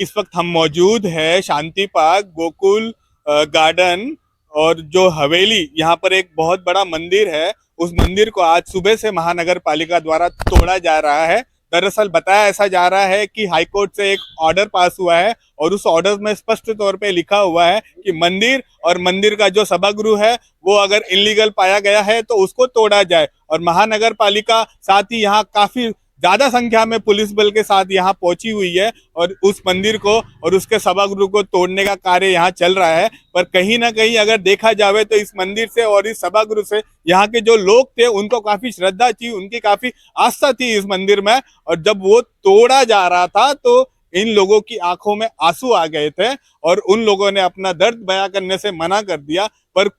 इस वक्त हम मौजूद है शांति पार्क गोकुल गार्डन और जो हवेली, यहाँ पर एक बहुत बड़ा मंदिर है। उस मंदिर को आज सुबह से महानगर पालिका द्वारा तोड़ा जा रहा है। दरअसल बताया ऐसा जा रहा है कि हाईकोर्ट से एक ऑर्डर पास हुआ है और उस ऑर्डर में स्पष्ट तौर पे लिखा हुआ है कि मंदिर और मंदिर का जो सभागृह है वो अगर इलीगल पाया गया है तो उसको तोड़ा जाए। और महानगर पालिका साथ ही यहाँ काफी ज्यादा संख्या में पुलिस बल के साथ यहाँ पहुंची हुई है और उस मंदिर को और उसके सभागृह को तोड़ने का कार्य यहाँ चल रहा है। पर कहीं ना कहीं अगर देखा जाए तो इस मंदिर से और इस सभागृह से यहाँ के जो लोग थे उनको काफी श्रद्धा थी, उनकी काफी आस्था थी इस मंदिर में। और जब वो तोड़ा जा रहा था तो इन लोगों की आंखों में आंसू आ गए थे और उन लोगों ने अपना दर्द बयां करने से मना कर दिया। पर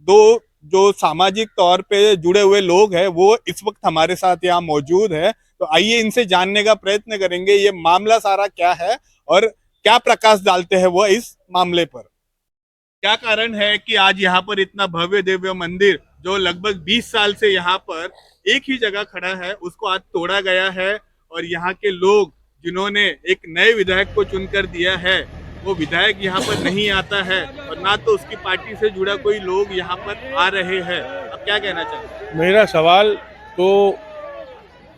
दो जो सामाजिक तौर पे जुड़े हुए लोग हैं वो इस वक्त हमारे साथ यहाँ मौजूद है। तो आइए इनसे जानने का प्रयत्न करेंगे ये मामला सारा क्या है और क्या प्रकाश डालते हैं वो इस मामले पर। क्या कारण है कि आज यहाँ पर इतना भव्य दिव्य मंदिर जो लगभग 20 साल से यहाँ पर एक ही जगह खड़ा है उसको आज तोड़ा गया है और यहाँ के लोग जिन्होंने एक नए विधायक को चुनकर दिया है वो विधायक यहाँ पर नहीं आता है और ना तो उसकी पार्टी से जुड़ा कोई लोग यहाँ पर आ रहे हैं। अब क्या कहना चाहते हैं? मेरा सवाल तो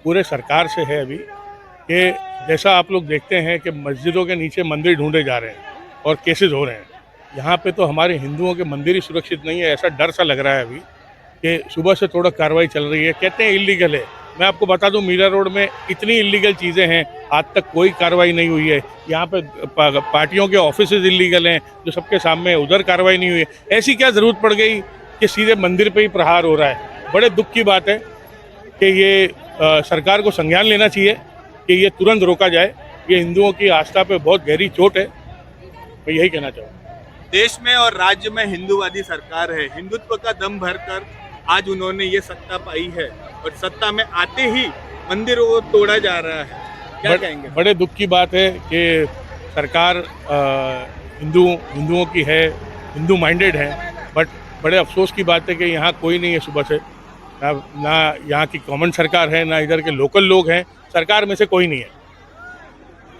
पूरे सरकार से है अभी कि जैसा आप लोग देखते हैं कि मस्जिदों के नीचे मंदिर ढूंढे जा रहे हैं और केसेस हो रहे हैं, यहाँ पे तो हमारे हिंदुओं के मंदिर ही सुरक्षित नहीं है। ऐसा डर सा लग रहा है अभी कि सुबह से थोड़ा कार्रवाई चल रही है, कहते हैं इलीगल है। मैं आपको बता दूं मीरा रोड में इतनी इलीगल चीज़ें हैं, आज तक कोई कार्रवाई नहीं हुई है। यहाँ पे पार्टियों के ऑफिसेज इलीगल हैं जो सबके सामने, उधर कार्रवाई नहीं हुई है। ऐसी क्या ज़रूरत पड़ गई कि सीधे मंदिर पे ही प्रहार हो रहा है? बड़े दुख की बात है कि ये सरकार को संज्ञान लेना चाहिए कि ये तुरंत रोका जाए। ये हिंदुओं की आस्था पे बहुत गहरी चोट है। मैं यही कहना चाहूँगा। देश में और राज्य में हिंदुवादी सरकार है, हिंदुत्व का दम भरकर आज उन्होंने ये सत्ता पाई है और सत्ता में आते ही मंदिरों को तोड़ा जा रहा है। क्या कहेंगे? बड़े दुख की बात है कि सरकार हिंदुओं की है, हिंदू माइंडेड है, बट बड़े अफसोस की बात है कि यहाँ कोई नहीं है सुबह से। ना यहाँ की कॉमन सरकार है, ना इधर के लोकल लोग हैं, सरकार में से कोई नहीं है।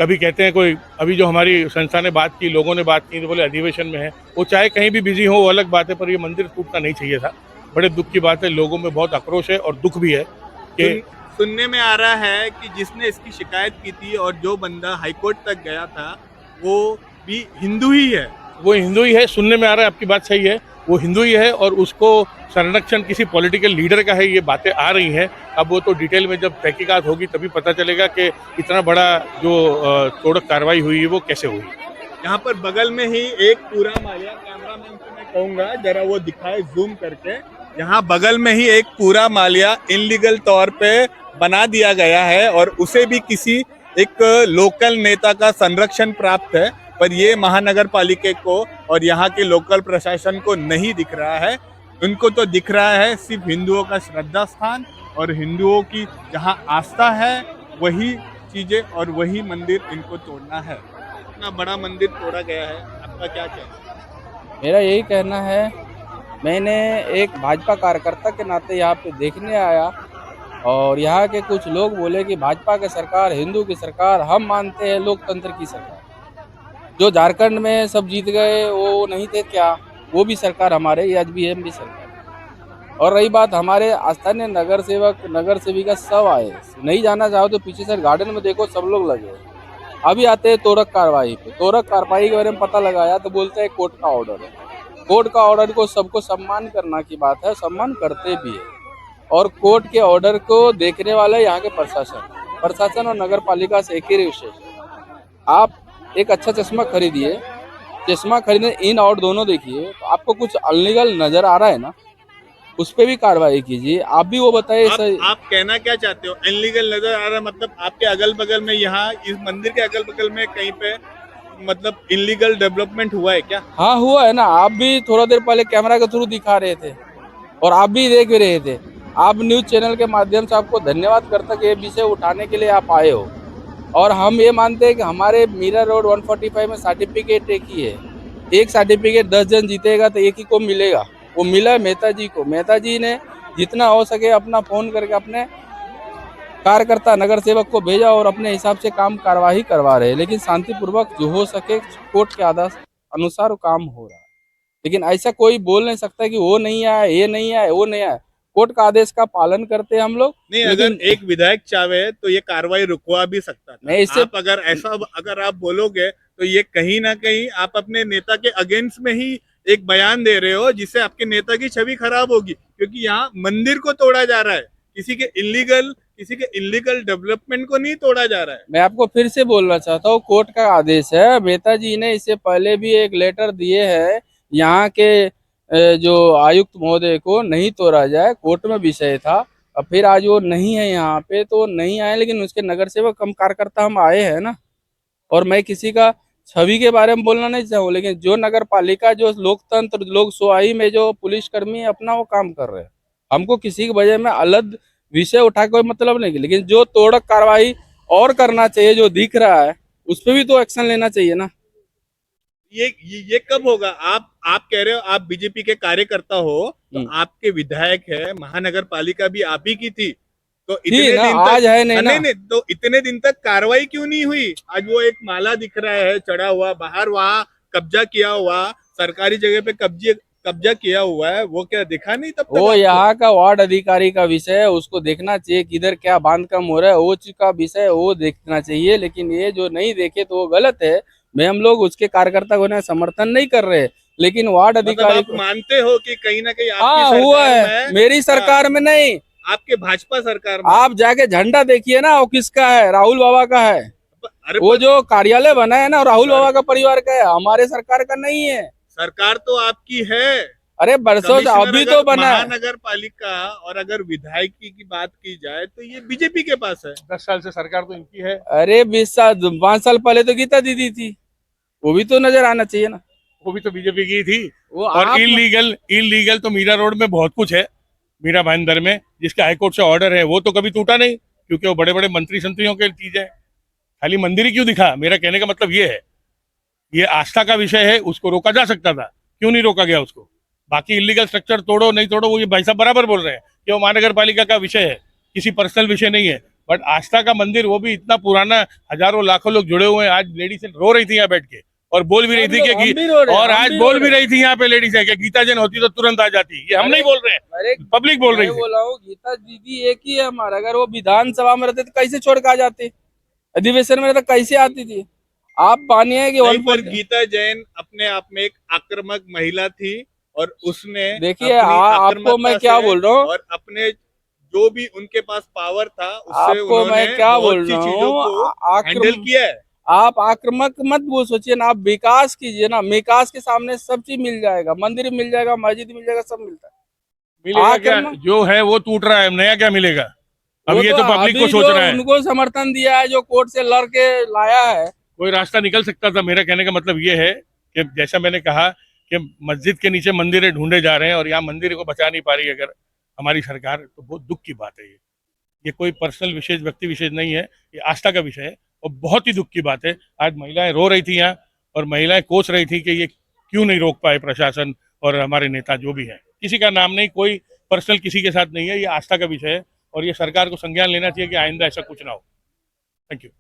कभी कहते हैं कोई, अभी जो हमारी संस्था ने बात की, लोगों ने बात की तो बोले अधिवेशन में है। वो चाहे कहीं भी बिजी हो वो अलग बात है, पर ये मंदिर टूटना नहीं चाहिए था। बड़े दुख की बात है, लोगों में बहुत आक्रोश है और दुख भी है कि सुनने में आ रहा है कि जिसने इसकी शिकायत की थी और जो बंदा हाईकोर्ट तक गया था वो भी हिंदू ही है। वो हिंदू ही है, सुनने में आ रहा है। आपकी बात सही है, वो हिंदू ही है और उसको संरक्षण किसी पॉलिटिकल लीडर का है, ये बातें आ रही हैं। अब वो तो डिटेल में जब तहकीकात होगी तभी पता चलेगा कि इतना बड़ा जो तोड़ कार्रवाई हुई है वो कैसे हुई। यहाँ पर बगल में ही एक पूरा मालिया, कैमरामैन को मैं कहूँगा जरा वो दिखाए जूम करके, यहाँ बगल में ही एक पूरा मालिया इनलीगल तौर पे बना दिया गया है और उसे भी किसी एक लोकल नेता का संरक्षण प्राप्त है। पर ये महानगर पालिका को और यहाँ के लोकल प्रशासन को नहीं दिख रहा है। उनको तो दिख रहा है सिर्फ हिंदुओं का श्रद्धा स्थान और हिंदुओं की जहाँ आस्था है वही चीजें और वही मंदिर इनको तोड़ना है। इतना बड़ा मंदिर तोड़ा गया है, आपका क्या कहना? मेरा यही कहना है, मैंने एक भाजपा कार्यकर्ता के नाते यहाँ पे देखने आया और यहाँ के कुछ लोग बोले कि भाजपा की सरकार, हिंदू की सरकार, हम मानते हैं लोकतंत्र की सरकार। जो झारखंड में सब जीत गए वो नहीं थे क्या? वो भी सरकार हमारे, ये आज भी भी सरकार। और रही बात हमारे स्थानीय नगर सेवक, नगर सेविका सब आए, नहीं जाना चाहो तो पीछे से गार्डन में देखो सब लोग लगे। अभी आते हैं तोड़क कार्रवाई पे। तोड़क कार्रवाई के बारे में पता लगाया तो बोलते हैं कोर्ट का ऑर्डर है। कोर्ट का ऑर्डर को सबको सम्मान करना की बात है, सम्मान करते भी है। और कोर्ट के ऑर्डर को देखने वाले यहाँ के प्रशासन और नगर पालिका से एक ही विशेष है, आप एक अच्छा चश्मा खरीदिए, चश्मा खरीदने इन आउट दोनों देखिए, तो आपको कुछ अनलीगल नजर आ रहा है ना, उस पर भी कार्रवाई कीजिए। आप भी वो बताइए आप कहना क्या चाहते हो? इनलीगल नजर आ रहा मतलब आपके अगल बगल में, यहाँ इस मंदिर के अगल बगल में कहीं पे मतलब इनलीगल डेवलपमेंट हुआ है क्या? हाँ हुआ है ना, आप भी थोड़ा देर पहले कैमरा के थ्रू दिखा रहे थे और आप भी देख भी रहे थे। आप न्यूज चैनल के माध्यम से आपको धन्यवाद करता कि ये विषय उठाने के लिए आप आए हो। और हम ये मानते हैं कि हमारे मीरा रोड 145 में सर्टिफिकेट एक ही है। एक सर्टिफिकेट 10 जन जीतेगा तो एक ही को मिलेगा, वो मिला है मेहता जी को। मेहता जी ने जितना हो सके अपना फ़ोन करके अपने कार्यकर्ता नगर सेवक को भेजा और अपने हिसाब से काम कार्यवाही करवा रहे हैं, लेकिन शांतिपूर्वक जो हो सके कोर्ट के आदेश अनुसार वो काम हो रहा है। लेकिन ऐसा कोई बोल नहीं सकता कि वो नहीं आया, ये नहीं आया, वो नहीं आया। कोर्ट का आदेश का पालन करते हैं हम लोग। नहीं, लेकिन अगर एक विधायक चाहे तो ये कार्रवाई रुकवा भी सकता था। नहीं, इससे आप अगर आप बोलोगे तो ये कहीं ना कहीं आप अपने नेता के अगेंस्ट में ही एक बयान दे रहे हो, जिससे आपके नेता की छवि खराब होगी, क्योंकि यहाँ मंदिर को तोड़ा जा रहा है, किसी के इलीगल डेवलपमेंट को नहीं तोड़ा जा रहा है। मैं आपको फिर से बोलना चाहता हूँ, कोर्ट का आदेश है। मेहता जी ने इससे पहले भी एक लेटर दिए हैं यहाँ के जो आयुक्त महोदय को नहीं तोड़ा जाए, कोर्ट में विषय था। अब फिर आज वो नहीं है यहाँ पे, तो नहीं आए, लेकिन उसके नगर सेवक हम कार्यकर्ता हम आए हैं ना। और मैं किसी का छवि के बारे में बोलना नहीं चाहूँ, लेकिन जो नगर पालिका, जो लोकतंत्र, लोक सुहाई में जो पुलिसकर्मी है अपना वो काम कर रहे हैं। हमको किसी की वजह में अलग विषय उठा कोई मतलब नहीं, लेकिन जो तोड़क कार्रवाई और करना चाहिए, जो दिख रहा है उस पर भी तो एक्शन लेना चाहिए ना। ये कब होगा? आप कह रहे हो आप बीजेपी के कार्यकर्ता हो, तो आपके विधायक है, महानगर पालिका भी आप ही की थी, तो इतने ठीक ना, दिन तक आज है नहीं ना। नहीं, तो इतने दिन तक कार्रवाई क्यों नहीं हुई? आज वो एक माला दिख रहा है चढ़ा हुआ बाहर, वहां कब्जा किया हुआ, सरकारी जगह पे कब्जा किया हुआ है, वो क्या दिखा नहीं तब तक वो आपको? यहाँ का वार्ड अधिकारी का विषय है, उसको देखना चाहिए किधर क्या बांध कम हो रहा है, वो चीज का विषय है, वो देखना चाहिए। लेकिन ये जो नहीं देखे तो वो गलत है। मैं हम लोग उसके कार्यकर्ता को ना समर्थन नहीं कर रहे, लेकिन वार्ड मतलब अधिकारी आप मानते हो कि कहीं ना कहीं हाँ आपकी हुआ सरकार है, में, मेरी सरकार में नहीं। आपके भाजपा सरकार में, आप जाके झंडा देखिए ना, वो किसका है? राहुल बाबा का है। अरे वो जो कार्यालय बना है ना, राहुल बाबा का परिवार का है, हमारे सरकार का नहीं है। सरकार तो आपकी है। अरे बरसों से अभी तो बना है। महानगर पालिका और अगर विधायकी की बात की जाए तो ये बीजेपी के पास है। 10 साल से सरकार तो इनकी है। अरे 20 साल 5 साल पहले तो गीता दीदी थी, वो भी तो नजर आना चाहिए ना। वो भी तो बीजेपी की थी। वो और आप इलीगल तो मीरा रोड में बहुत कुछ है, मीरा भाईंदर में, जिसका हाईकोर्ट से ऑर्डर है, वो तो कभी टूटा नहीं, क्योंकि वो बड़े बड़े मंत्री संत्रियों के चीज है। खाली मंदिर ही क्यों दिखा? मेरा कहने का मतलब ये है, ये आस्था का विषय है, उसको रोका जा सकता था, क्यों नहीं रोका गया उसको? बाकी इलीगल स्ट्रक्चर तोड़ो नहीं तोड़ो, वो ये भाई साहब बराबर बोल रहे हैं कि वो महानगर पालिका का विषय है, किसी पर्सनल विषय नहीं है। बट आस्था का मंदिर, वो भी इतना पुराना, हजारों लाखों लोग जुड़े हुए हैं। आज लेडीज रो रही थी यहाँ बैठ के और बोल भी रही थी कि, और आज बोल भी रही थी यहाँ पे लेडीज है कि गीता जैन होती तो तुरंत आ जाती। ये हम नहीं बोल रहे हैं, पब्लिक बोल रही मैं थी। बोला हूँ गीता दीदी एक ही है हमारा। अगर वो विधानसभा में रहते तो कैसे छोड़ के आ जाते? अधिवेशन में रहते कैसे आती थी? आप मानिए कि नहीं, पर गीता जैन अपने आप में एक आक्रामक महिला थी, और उसने देखिए अपनी आपको मैं आक्रामकता क्या से बोल रहा हूँ, और अपने जो भी उनके पास पावर था उससे आपको उन्होंने मैं क्या बोल बहुत सी रहा चीजों को हैंडल हूँ, किया है। आप आक्रामक मत वो सोचिए ना, आप विकास कीजिए ना। विकास के सामने सब चीज मिल जाएगा, मंदिर मिल जाएगा, मस्जिद मिल जाएगा, सब मिलता है। मिलेगा क्या? आक्रामक जो है वो टूट रहा है, नया क्या मिलेगा? अब वो ये तो पब्लिक को अभी सोच जो रहा है। उनको समर्थन दिया है, जो कोर्ट से लड़ के लाया है, कोई रास्ता निकल सकता था। मेरा कहने का मतलब ये है कि जैसा मैंने कहा कि मस्जिद के नीचे मंदिर ढूंढे जा रहे हैं और यहाँ मंदिर को बचा नहीं पा रही अगर हमारी सरकार, तो बहुत दुख की बात है। ये कोई पर्सनल विशेष, व्यक्ति विशेष नहीं है, ये आस्था का विषय है और बहुत ही दुख की बात है। आज महिलाएं रो रही थी यहाँ, और महिलाएं कोस रही थी कि ये क्यों नहीं रोक पाए प्रशासन और हमारे नेता जो भी है। किसी का नाम नहीं, कोई पर्सनल किसी के साथ नहीं है, ये आस्था का विषय है और ये सरकार को संज्ञान लेना चाहिए कि आइंदा ऐसा कुछ ना हो। Thank you.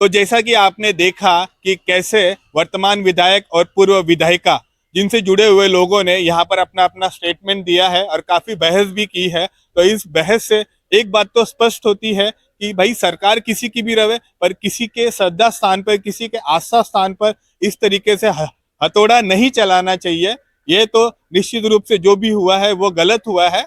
तो जैसा कि आपने देखा कि कैसे वर्तमान विधायक और पूर्व विधायिका जिनसे जुड़े हुए लोगों ने यहाँ पर अपना अपना स्टेटमेंट दिया है और काफी बहस भी की है, तो इस बहस से एक बात तो स्पष्ट होती है कि भाई सरकार किसी की भी रहे, पर किसी के श्रद्धा स्थान पर, किसी के आस्था स्थान पर इस तरीके से हथौड़ा नहीं चलाना चाहिए। ये तो निश्चित रूप से जो भी हुआ है वो गलत हुआ है।